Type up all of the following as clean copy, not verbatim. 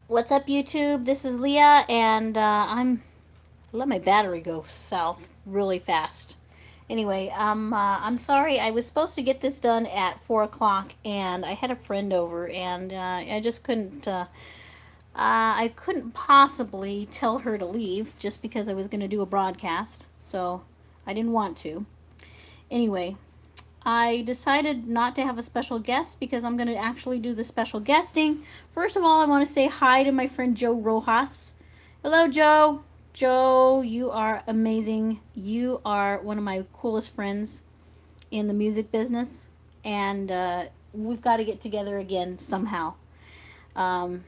What's up, YouTube? This is Leah, and I let my battery go south really fast. Anyway, I'm sorry. I was supposed to get this done at 4 o'clock, and I had a friend over, and I just couldn't. I couldn't possibly tell her to leave just because I was going to do a broadcast, so I didn't want to. Anyway, I decided not to have a special guest because I'm going to actually do the special guesting. First of all, I want to say hi to my friend Joe Rojas. Hello, Joe. Joe, you are amazing. You are one of my coolest friends in the music business, and we've got to get together again somehow. Um,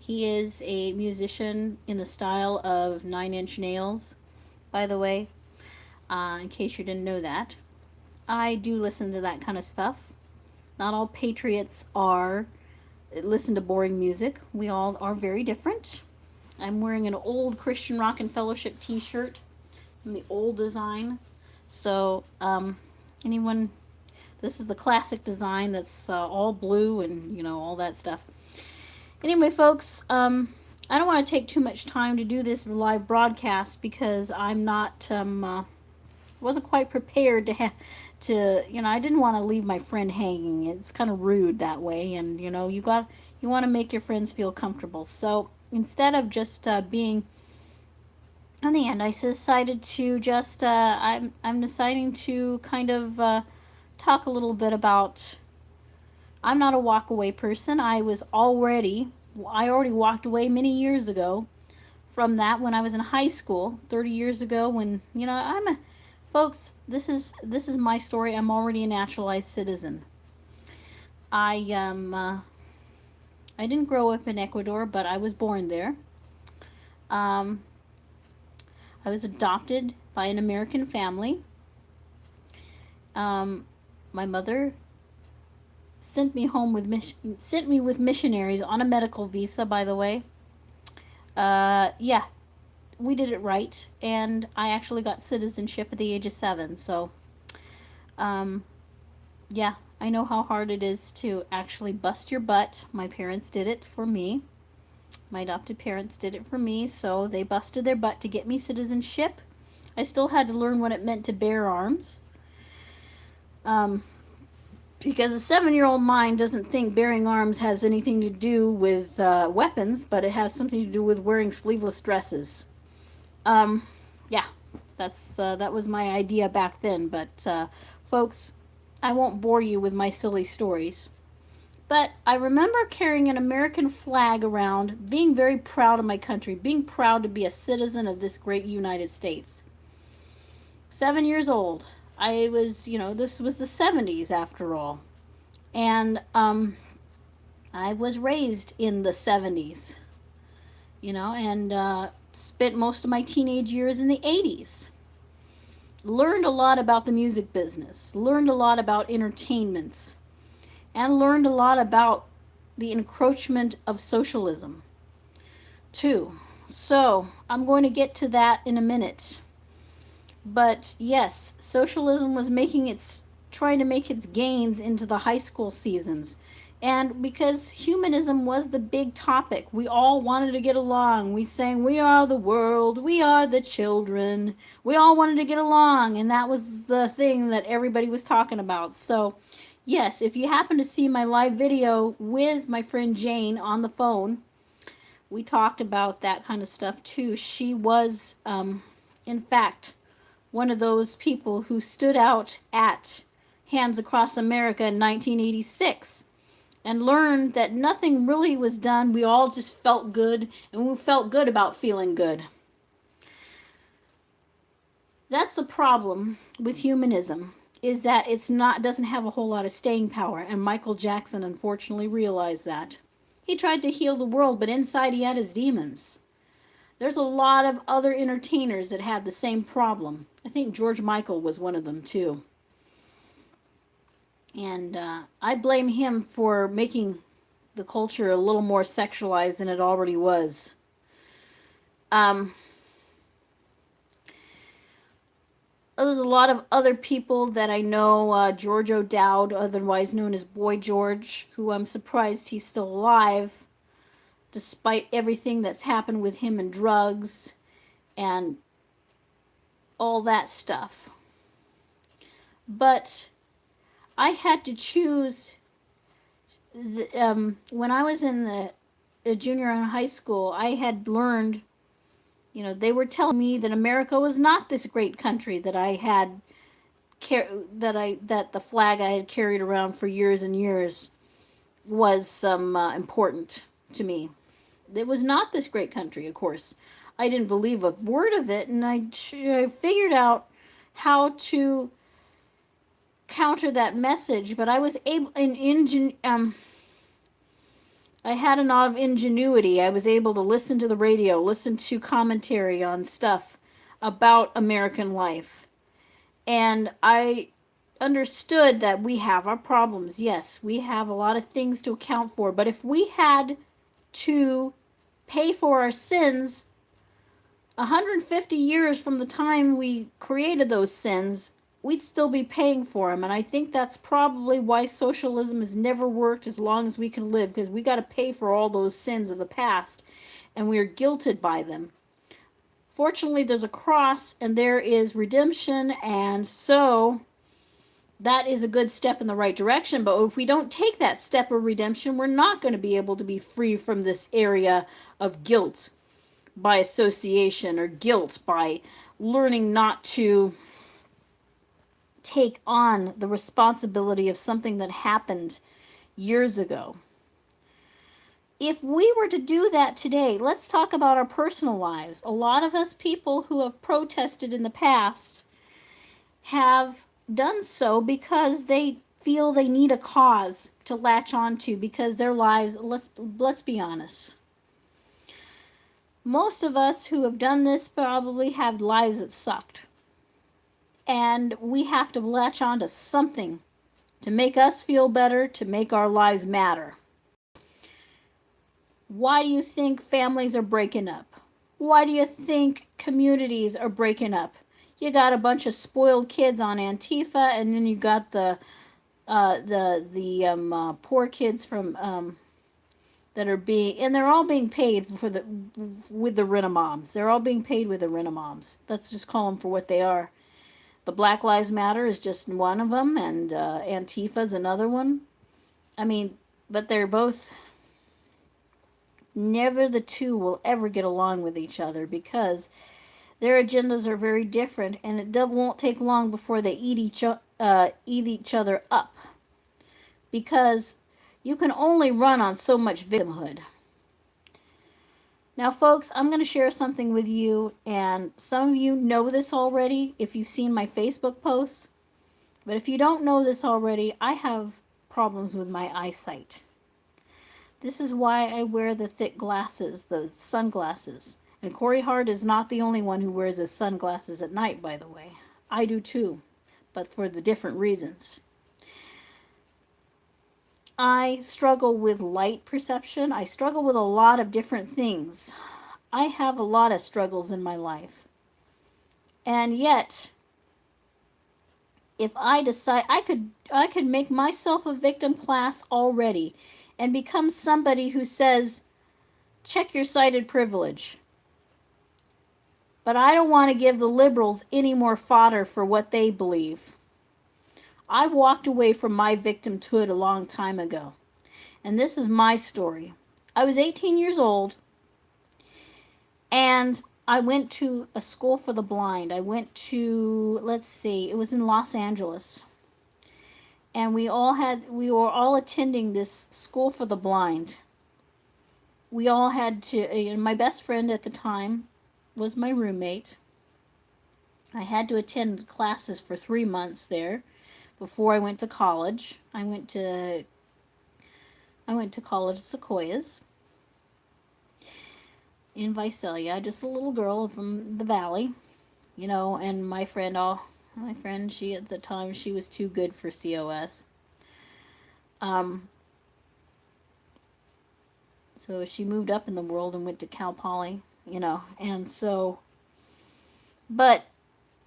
he is a musician in the style of Nine Inch Nails, by the way, in case you didn't know that. I do listen to that kind of stuff. Not all patriots are listen to boring music. We all are very different. I'm wearing an old Christian Rock and Fellowship T-shirt from the old design. So, anyone, this is the classic design that's all blue and all that stuff. Anyway, folks, I don't want to take too much time to do this live broadcast because I'm not wasn't quite prepared I didn't want to leave my friend hanging. It's kind of rude that way, and you want to make your friends feel comfortable. So instead of just being in the end, I decided to just I'm deciding to kind of talk a little bit about. I'm not a walk away person. I already walked away many years ago from that when I was in high school, 30 years ago. When folks, this is my story. I'm already a naturalized citizen. I didn't grow up in Ecuador, but I was born there. Um, I was adopted by an American family. Um, my mother sent me with missionaries on a medical visa. By the way, yeah, we did it right, and I actually got citizenship at the age of 7. So, um, yeah, I know how hard it is to actually bust your butt. My parents did it for me. My adopted parents did it for me, so they busted their butt to get me citizenship. I still had to learn what it meant to bear arms. Um, because a 7-year-old mind doesn't think bearing arms has anything to do with weapons, but it has something to do with wearing sleeveless dresses. Um, yeah, that was my idea back then. But folks, I won't bore you with my silly stories. But I remember carrying an American flag around, being very proud of my country, being proud to be a citizen of this great United States. 7 years old. I was, this was the 70s after all. And I was raised in the 70s, and spent most of my teenage years in the 80s. Learned a lot about the music business, learned a lot about entertainments, and learned a lot about the encroachment of socialism, too. So, I'm going to get to that in a minute. But yes, socialism was trying to make its gains into the high school seasons. And because humanism was the big topic, we all wanted to get along. We sang, "We are the world, we are the children." We all wanted to get along, and that was the thing that everybody was talking about. So, yes, if you happen to see my live video with my friend Jane on the phone, we talked about that kind of stuff too. She was, in fact, one of those people who stood out at Hands Across America in 1986 and learned that nothing really was done. We all just felt good, and we felt good about feeling good. That's the problem with humanism, is that doesn't have a whole lot of staying power, and Michael Jackson unfortunately realized that. He tried to heal the world, but inside he had his demons. There's a lot of other entertainers that had the same problem. I think George Michael was one of them too. And I blame him for making the culture a little more sexualized than it already was. Um, there's a lot of other people that I know. George O'Dowd, otherwise known as Boy George, who I'm surprised he's still alive. despite everything that's happened with him and drugs and all that stuff. But I had to choose. When I was in the junior and high school, I had learned, they were telling me that America was not this great country that I had that the flag I had carried around for years and years was important to me. It was not this great country, of course. I didn't believe a word of it, and I figured out how to counter that message. But I was able, I had a lot of ingenuity. I was able to listen to the radio, listen to commentary on stuff about American life, and I understood that we have our problems. Yes, we have a lot of things to account for, but if we had to pay for our sins 150 years from the time we created those sins, we'd still be paying for them. And I think that's probably why socialism has never worked as long as we can live, because we got to pay for all those sins of the past, and we are guilted by them. Fortunately, there's a cross and there is redemption, and so that is a good step in the right direction. But if we don't take that step of redemption, we're not going to be able to be free from this area of guilt by association, or guilt by learning not to take on the responsibility of something that happened years ago. If we were to do that today, let's talk about our personal lives. A lot of us people who have protested in the past have done so because they feel they need a cause to latch onto, because their lives, let's be honest. Most of us who have done this probably have lives that sucked. And we have to latch on to something to make us feel better, to make our lives matter. Why do you think families are breaking up? Why do you think communities are breaking up? You got a bunch of spoiled kids on Antifa, and then you got the poor kids from that are being, and they're all being paid with the rent-a-moms. They're all being paid with the rent-a-moms. Let's just call them for what they are. The Black Lives Matter is just one of them, and Antifa is another one. I mean, but they're both, never the two will ever get along with each other, because their agendas are very different, and it won't take long before they eat each other up, because you can only run on so much victimhood. Now, folks, I'm going to share something with you, and some of you know this already if you've seen my Facebook posts, but if you don't know this already, I have problems with my eyesight. This is why I wear the thick glasses, the sunglasses. And Corey Hart is not the only one who wears his sunglasses at night, by the way. I do too, but for the different reasons. I struggle with light perception. I struggle with a lot of different things. I have a lot of struggles in my life. And yet, if I decide, I could make myself a victim class already and become somebody who says, check your sighted privilege. But I don't want to give the liberals any more fodder for what they believe. I walked away from my victimhood a long time ago. And this is my story. I was 18 years old, and I went to a school for the blind. I went to, it was in Los Angeles. And we were all attending this school for the blind. We all had to, my best friend at the time was my roommate. I had to attend classes for 3 months there before I went to college. I went to college at Sequoias in Visalia, just a little girl from the valley, and my friend, she at the time, she was too good for COS. So she moved up in the world and went to Cal Poly, and so, but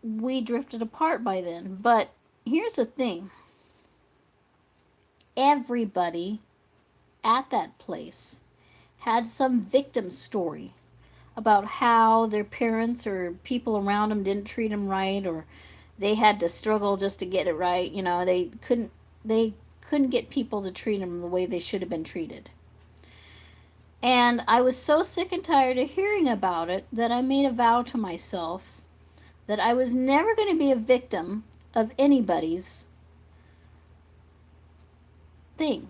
we drifted apart by then. But here's the thing. Everybody at that place had some victim story about how their parents or people around them didn't treat them right, or they had to struggle just to get it right. They couldn't get people to treat them the way they should have been treated. And I was so sick and tired of hearing about it that I made a vow to myself that I was never going to be a victim of anybody's thing.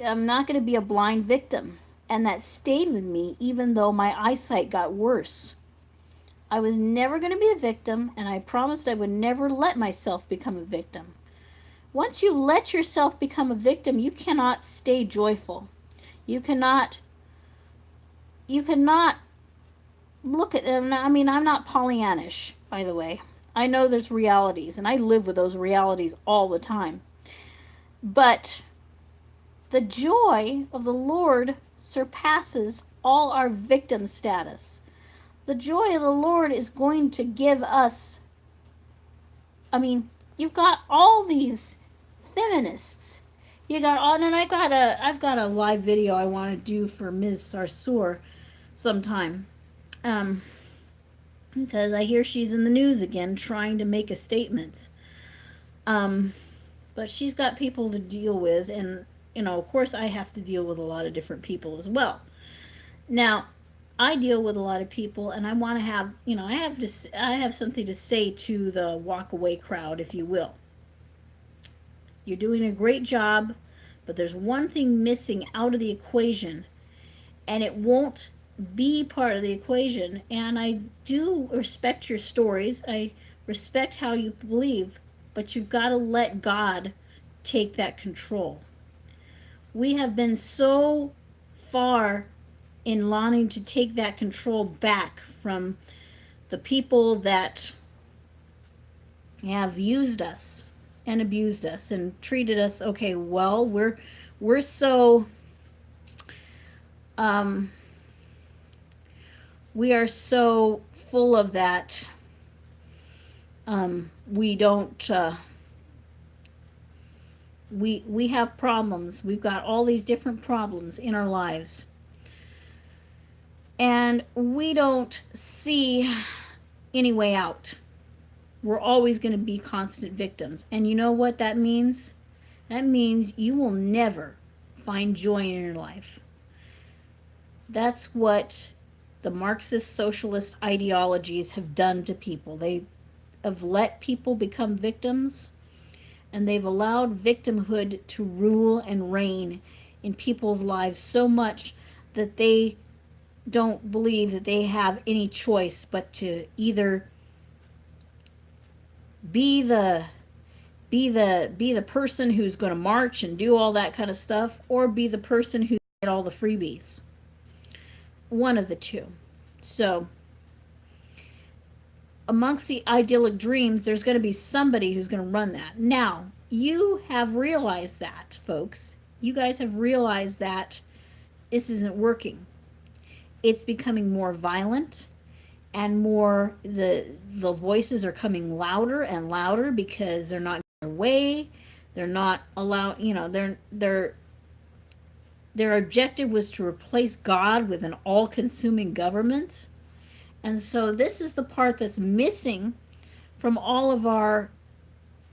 I'm not going to be a blind victim. And that stayed with me even though my eyesight got worse. I was never going to be a victim, and I promised I would never let myself become a victim. Once you let yourself become a victim, you cannot stay joyful. You cannot look at, I mean, I'm not Pollyannish, by the way. I know there's realities, and I live with those realities all the time. But the joy of the Lord surpasses all our victim status. The joy of the Lord is going to give us, I mean, you've got all these feminists. You got all, and I've got a live video I want to do for Ms. Sarsour sometime. Because I hear she's in the news again trying to make a statement. But she's got people to deal with, and of course I have to deal with a lot of different people as well. Now, I deal with a lot of people, and I want to have, I have something to say to the walk away crowd, if you will. You're doing a great job, but there's one thing missing out of the equation, and it won't be part of the equation. And I do respect your stories. I respect how you believe, but you've got to let God take that control. We have been so far in wanting to take that control back from the people that have used us and abused us and treated us, okay, well, we're so we are so full of that, we don't we have problems. We've got all these different problems in our lives, and we don't see any way out. We're always going to be constant victims. And you know what that means? That means you will never find joy in your life. That's what the Marxist socialist ideologies have done to people. They have let people become victims, and they've allowed victimhood to rule and reign in people's lives so much that they don't believe that they have any choice but to either be the person who's going to march and do all that kind of stuff, or be the person who get all the freebies. One of the two. So amongst the idyllic dreams, there's going to be somebody who's going to run that. Now, you have realized that, folks. You guys have realized that this isn't working. It's becoming more violent, and more, the voices are coming louder and louder because they're not getting their way. They're not allowed, their objective was to replace God with an all-consuming government. And so this is the part that's missing from all of our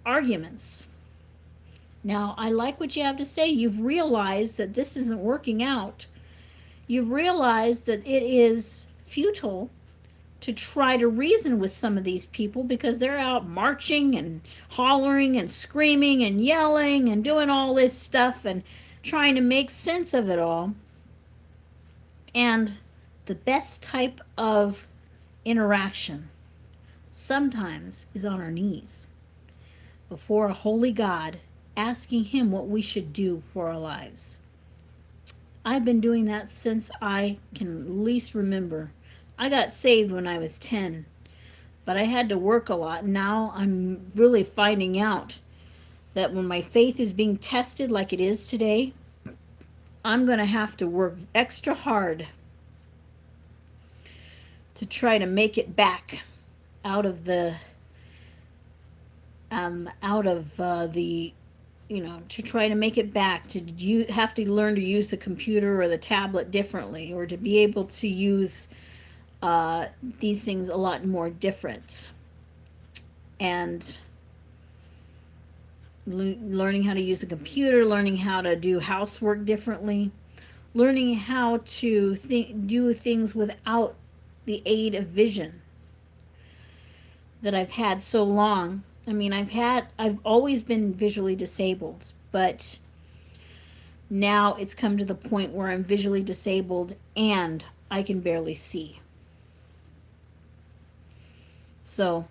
arguments. Now, I like what you have to say. You've realized that this isn't working out. You've realized that it is futile to try to reason with some of these people because they're out marching and hollering and screaming and yelling and doing all this stuff and trying to make sense of it all. And the best type of interaction sometimes is on our knees before a holy God, asking him what we should do for our lives. I've been doing that since I can least remember. I got saved when I was 10, but I had to work a lot. Now I'm really finding out that when my faith is being tested like it is today, I'm going to have to work extra hard to try to make it back out of the to try to make it back, to you have to learn to use the computer or the tablet differently, or to be able to use these things a lot more different. And learning how to use the computer, learning how to do housework differently, learning how to do things without the aid of vision that I've had so long. I mean, I've always been visually disabled, but now it's come to the point where I'm visually disabled and I can barely see. So,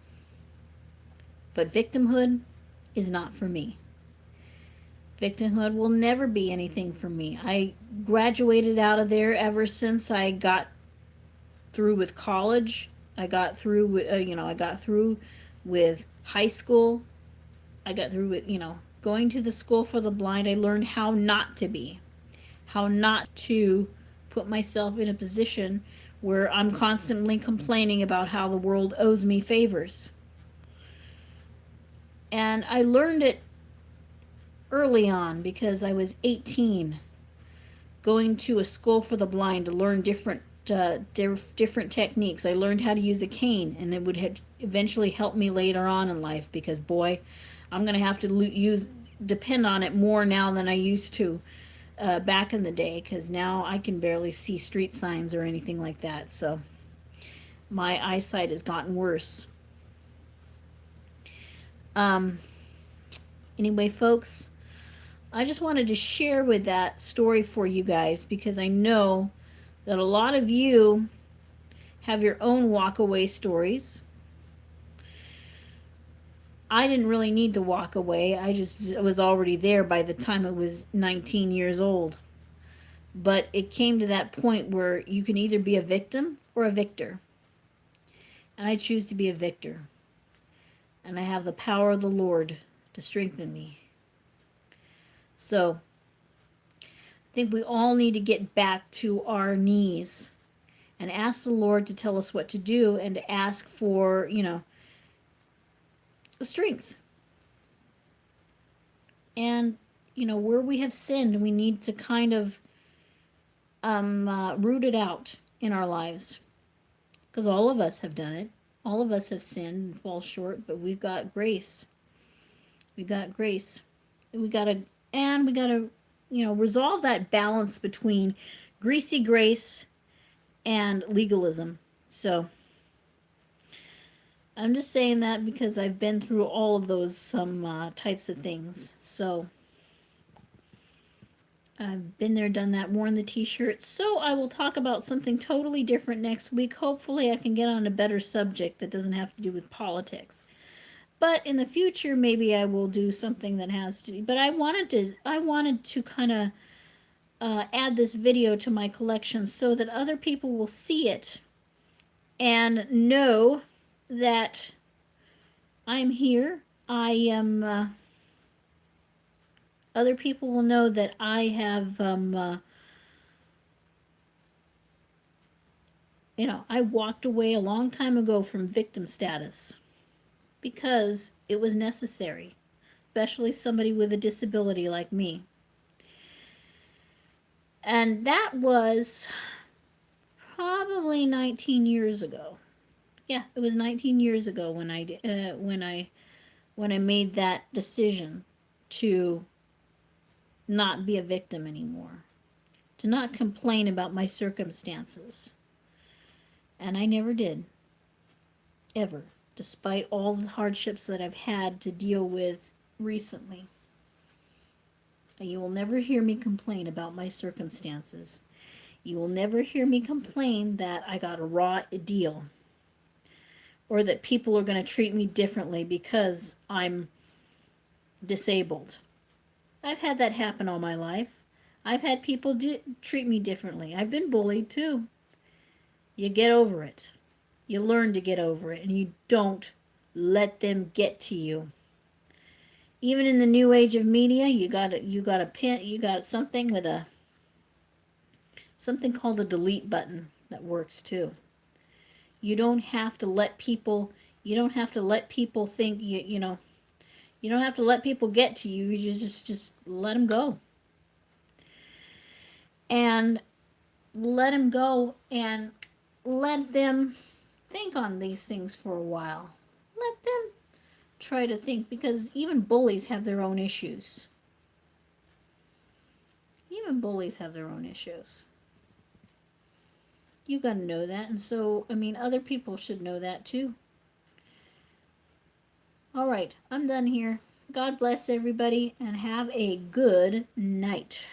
but victimhood is not for me. Victimhood will never be anything for me. I graduated out of there ever since I got through with college. I got through with, I got through with high school. I got through with, going to the school for the blind. I learned how not to be, how not to put myself in a position where I'm constantly complaining about how the world owes me favors. And I learned it early on because I was 18, going to a school for the blind to learn different techniques. I learned how to use a cane, and it would eventually help me later on in life, because boy, I'm going to have to depend on it more now than I used to back in the day, because now I can barely see street signs or anything like that. So my eyesight has gotten worse. Anyway, folks, I just wanted to share with that story for you guys, because I know that a lot of you have your own walk-away stories. I didn't really need to walk away. I was already there by the time I was 19 years old. But it came to that point where you can either be a victim or a victor. And I choose to be a victor. And I have the power of the Lord to strengthen me. So, I think we all need to get back to our knees and ask the Lord to tell us what to do, and to ask for, strength. And, where we have sinned, we need to kind of root it out in our lives. Because all of us have done it. All of us have sinned and fall short, but we've got grace. We've got grace. And we got to, resolve that balance between greasy grace and legalism. So I'm just saying that because I've been through all of those types of things. So I've been there, done that, worn the t-shirt. So I will talk about something totally different next week. Hopefully I can get on a better subject that doesn't have to do with politics. But in the future, maybe I will do something that has to. But I wanted to kind of add this video to my collection so that other people will see it and know that I'm here. I am. Other people will know that I have. I walked away a long time ago from victim status because it was necessary, especially somebody with a disability like me. And that was probably 19 years ago. Yeah, it was 19 years ago when I made that decision to not be a victim anymore, to not complain about my circumstances. And I never did, ever, despite all the hardships that I've had to deal with recently. You will never hear me complain about my circumstances. You will never hear me complain that I got a raw deal, or that people are going to treat me differently because I'm disabled. I've had that happen all my life. I've had people treat me differently. I've been bullied too. You get over it. You learn to get over it, and you don't let them get to you. Even in the new age of media, you got something with something called a delete button that works too. You don't have to let people think You don't have to let people get to you. You just let them go. And let them go and let them think on these things for a while. Let them try to think, because even bullies have their own issues. Even bullies have their own issues. You got to know that. And so, I mean, other people should know that too. All right, I'm done here. God bless everybody and have a good night.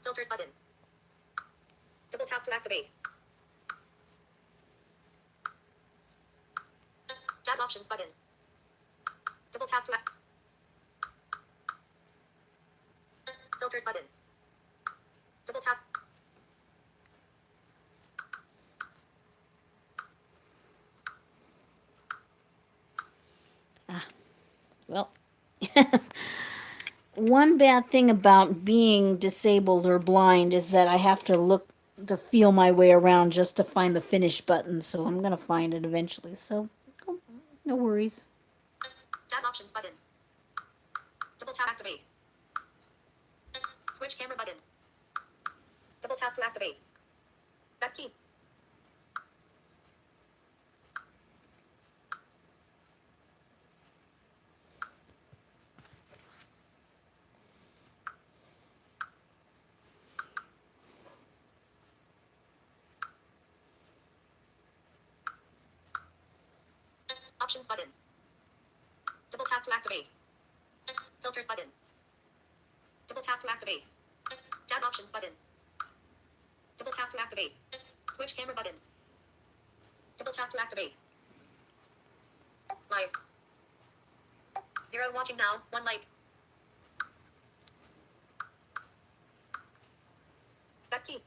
Filters button. Double tap to activate. Tab options button. Double tap to filters button. Double tap. Well, one bad thing about being disabled or blind is that I have to look to feel my way around just to find the finish button, so I'm going to find it eventually. So, no worries. Tab options button. Double tap activate. Switch camera button. Double tap to activate. Back key. Options button. Double tap to activate. Filters button. Double tap to activate. Tab options button. Double tap to activate. Switch camera button. Double tap to activate. Live. 0 watching now. 1 like. Back key.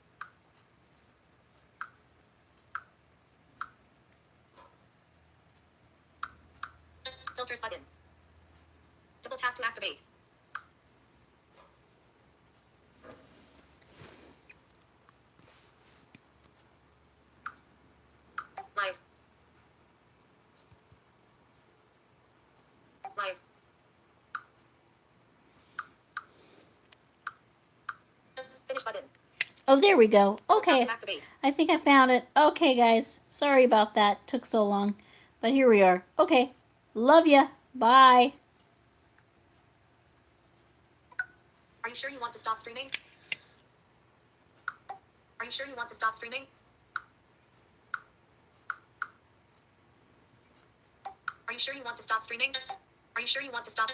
Filters button. Double tap to activate. Live. Live. Finish button. Oh, there we go. Okay. Activate. I think I found it. Okay, guys. Sorry about that. Took so long. But here we are. Okay. Love ya. Bye. Are you sure you want to stop streaming? Are you sure you want to stop streaming? Are you sure you want to stop streaming? Are you sure you want to stop?